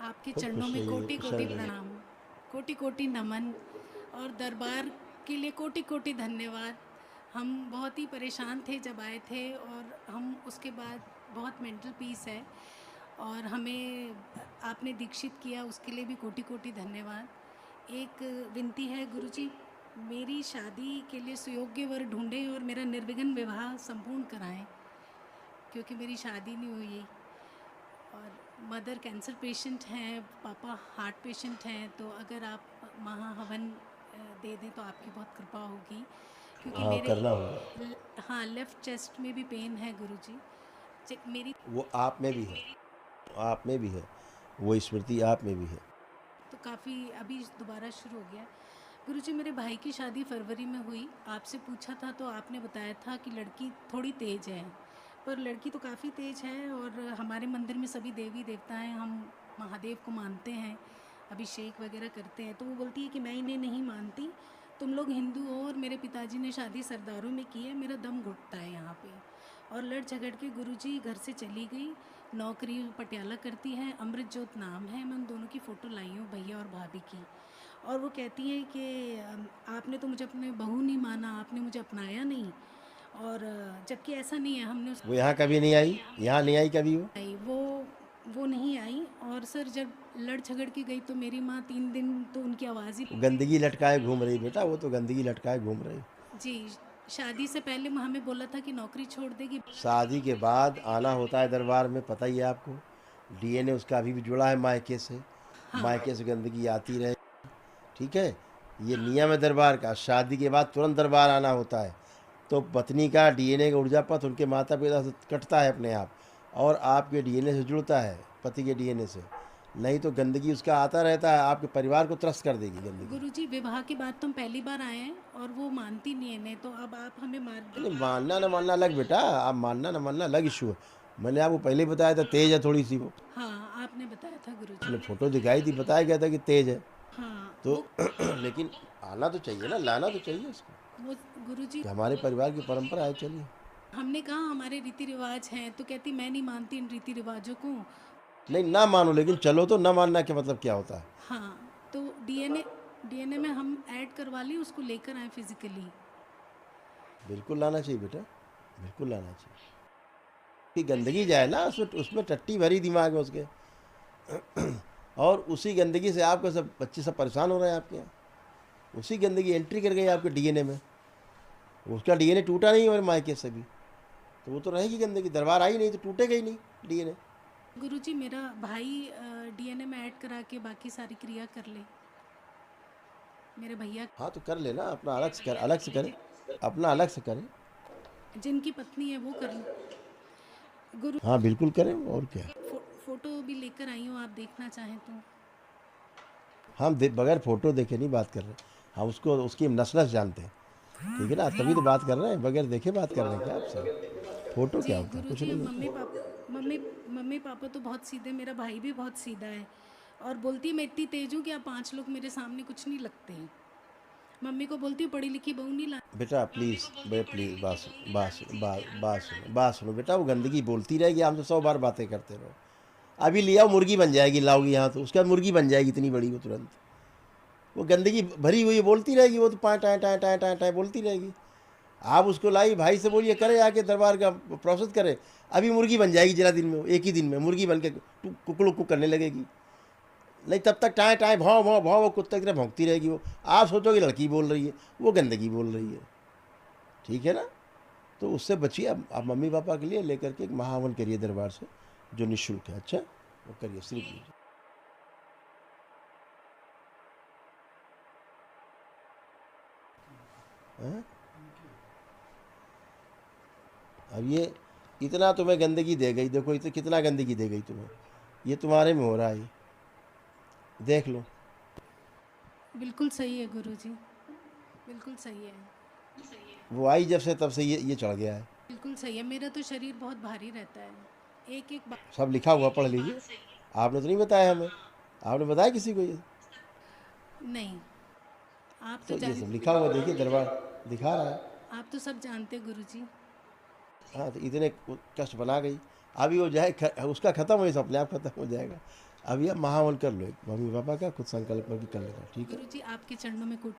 आपके खूब चरणों खुश में रहिए, कोटि कोटि कुशल रहिए। प्रणाम, कोटि कोटि नमन और दरबार के लिए कोटि कोटि धन्यवाद। हम बहुत ही परेशान थे जब आए थे और हम उसके बाद बहुत मेंटल पीस है और हमें आपने दीक्षित किया उसके लिए भी कोटि कोटि धन्यवाद। एक विनती है गुरुजी, मेरी शादी के लिए सुयोग्य वर ढूंढें और मेरा निर्विघ्न विवाह संपूर्ण कराएं, क्योंकि मेरी शादी नहीं हुई और मदर कैंसर पेशेंट हैं, पापा हार्ट पेशेंट हैं। तो अगर आप महाहवन दे दें तो आपकी बहुत कृपा होगी, क्योंकि हाँ, मेरे करना होगा। हाँ लेफ़्ट चेस्ट में भी पेन है गुरुजी। मेरी वो आप में भी है, आप में भी है, वो स्मृति आप में भी है। तो काफ़ी अभी दोबारा शुरू हो गया है। गुरुजी मेरे भाई की शादी फरवरी में हुई, आपसे पूछा था तो आपने बताया था कि लड़की थोड़ी तेज़ है, पर लड़की तो काफ़ी तेज़ है और हमारे मंदिर में सभी देवी देवता हैं, हम महादेव को मानते हैं, अभिषेक वगैरह करते हैं। तो वो बोलती है कि मैं इन्हें नहीं मानती, तुम लोग हिंदू हो और मेरे पिताजी ने शादी सरदारों में की है, मेरा दम घुटता है यहाँ पे। और लड़ झगड़ के गुरुजी घर से चली गई। नौकरी पटियाला करती है, अमृत जोत नाम है। मैं उन दोनों की फ़ोटो लाई हूँ, भैया और भाभी की। और वो कहती हैं कि आपने तो मुझे अपने बहू नहीं माना, आपने मुझे अपनाया नहीं। और जबकि ऐसा नहीं है, हमने वो यहाँ कभी नहीं आई, यहाँ नहीं आई कभी वो। आई वो नहीं आई। और सर जब लड़ झगड़ के गई तो मेरी माँ 3 दिन तो उनकी आवाज़ ही गंदगी लटकाए घूम रही बेटा, वो तो गंदगी लटकाए घूम रही। जी। शादी से पहले हमें बोला था कि नौकरी छोड़ देगी। शादी के बाद आना होता है दरबार में, पता ही है आपको। डीएनए उसका अभी भी जुड़ा है मायके से, हाँ मायके से गंदगी आती रहे। ठीक है, ये नियम है दरबार का। शादी के बाद तुरंत दरबार आना होता है, तो पत्नी का डीएनए का ऊर्जा पथ उनके माता पिता से कटता है अपने आप, और आपके डीएनए से जुड़ता है, पति के डीएनए से। नहीं तो गंदगी उसका आता रहता है, आपके परिवार को त्रस्त कर देगी गंदगी। गुरुजी, विवाह के बाद तो हम पहली बार आए हैं और वो मानती नहीं है इन्हें, तो अब आप हमें नहीं, मानना ना मानना अलग बेटा, आप मानना ना मानना अलग इशू है। मैंने आपको पहले ही बताया था, तेज है थोड़ी सी वो। हाँ आपने बताया था गुरुजी। उसने फोटो दिखाई थी, बताया गया था कि तेज है। हाँ तो वो लेकिन आना तो चाहिए ना, लाना तो चाहिए उसको। वो गुरुजी, कि हमारे परिवार की परंपरा है, चलिए। हमने कहा हमारे रीति रिवाज हैं, तो कहती मैं नहीं मानती इन रीति रिवाजों को। नहीं, ना मानो, लेकिन चलो तो ना मानना क्या मतलब क्या होता है। हाँ तो डीएनए में हम ऐड करवा लें, उसको लेकर आए फिजिकली। बिल्कुल लाना चाहिए बेटा, बिल्कुल लाना चाहिए। कि गंदगी जाए ना, उसमें उसमें टट्टी भरी दिमाग है उसके। और उसी गंदगी से आपके सब बच्चे सब परेशान हो रहे हैं आपके यहाँ। उसी गंदगी एंट्री कर गई आपके डीएनए में। उसका डीएनए टूटा नहीं और मायके से भी, तो वो तो रहेगी गंदगी। दरबार आई नहीं तो टूटेगा ही नहीं डीएनए। गुरुजी मेरा भाई डीएनए में ऐड करा के बाकी सारी क्रिया कर ले, मेरे भैया हाँ तो कर लेना, अपना अलग से कर, अलग से करे, अपना अलग से करे। जिनकी पत्नी है वो कर ले। गुरु हाँ बिल्कुल करें, और क्या। फोटो भी लेकर आई हूँ, आप देखना चाहें तो। हम बगैर फोटो देखे नहीं बात कर रहे, हम उसको उसकी नस नस जानते हैं। ठीक है ना, तभी तो बात कर रहे हैं, बगैर देखे बात कर रहे हैं क्या आपसे। फोटो जी क्या होता है, कुछ गुरुजी, नहीं होता। मम्मी पापा तो बहुत सीधे, मेरा भाई भी बहुत सीधा है और बोलती है मैं इतनी तेज हूँ कि आप 5 लोग मेरे सामने कुछ नहीं लगते हैं। मम्मी को बोलती हूँ पढ़ी लिखी बहू नहीं ला। बेटा प्लीज़, बे प्लीज़, बात सुनो बेटा। वो गंदगी बोलती रहेगी, हमसे 100 बार बातें करते रहो। अभी लिया मुर्गी बन जाएगी, लाओगी यहाँ तो उसका मुर्गी बन जाएगी इतनी बड़ी वो तुरंत। वो गंदगी भरी हुई बोलती रहेगी, वो तो टाँ टाँ टाँ टाँ टाँ टाँ बोलती रहेगी। आप उसको लाई, भाई से बोलिए करे आके दरबार का प्रोसेस करे, अभी मुर्गी बन जाएगी जरा दिन में, एक ही दिन में मुर्गी बन के कुकड़ू करने लगेगी। नहीं तब तक टाँय टाँय भाव भाव भाव वो कुत्ते की तरह भौंकती रहेगी वो। आप सोचोगे लड़की बोल रही है, वो गंदगी बोल रही है। ठीक है ना, तो उससे बचिए। आप मम्मी पापा के लिए लेकर के एक महावन करिए दरबार से, जो निःशुल्क है। अच्छा, वो करिए, सिर्फ लीजिए। हाँ? अब ये इतना तुम्हें गंदगी दे गई, देखो इतना कितना गंदगी दे गई तुम्हें। ये तुम्हारे में हो रहा है, ये देख लो। बिल्कुल सही है गुरुजी, बिल्कुल सही है। वो आई जब से तब से ये चढ़ गया है। बिल्कुल सही है, मेरा तो शरीर बहुत भारी रहता है, एक एक बात। सब लिखा हुआ पढ़ लीजिए। आपने तो नहीं बताया हमें, आपने बताया किसी को ये? नहीं, आप तो तो ये जान सब लिखा हुआ देखिए, दरबार दिखा रहा है। आप तो सब जानते हैं गुरुजी। हाँ तो इतने कष्ट बना गई, अभी वो जाए उसका ख़त्म हो, अपने आप ख़त्म हो जाएगा। अभी आप महावल कर लो, एक मम्मी पापा का खुद संकल्प में भी कर लेना, ठीक है। गुरु जी आपके चरणों में कोटि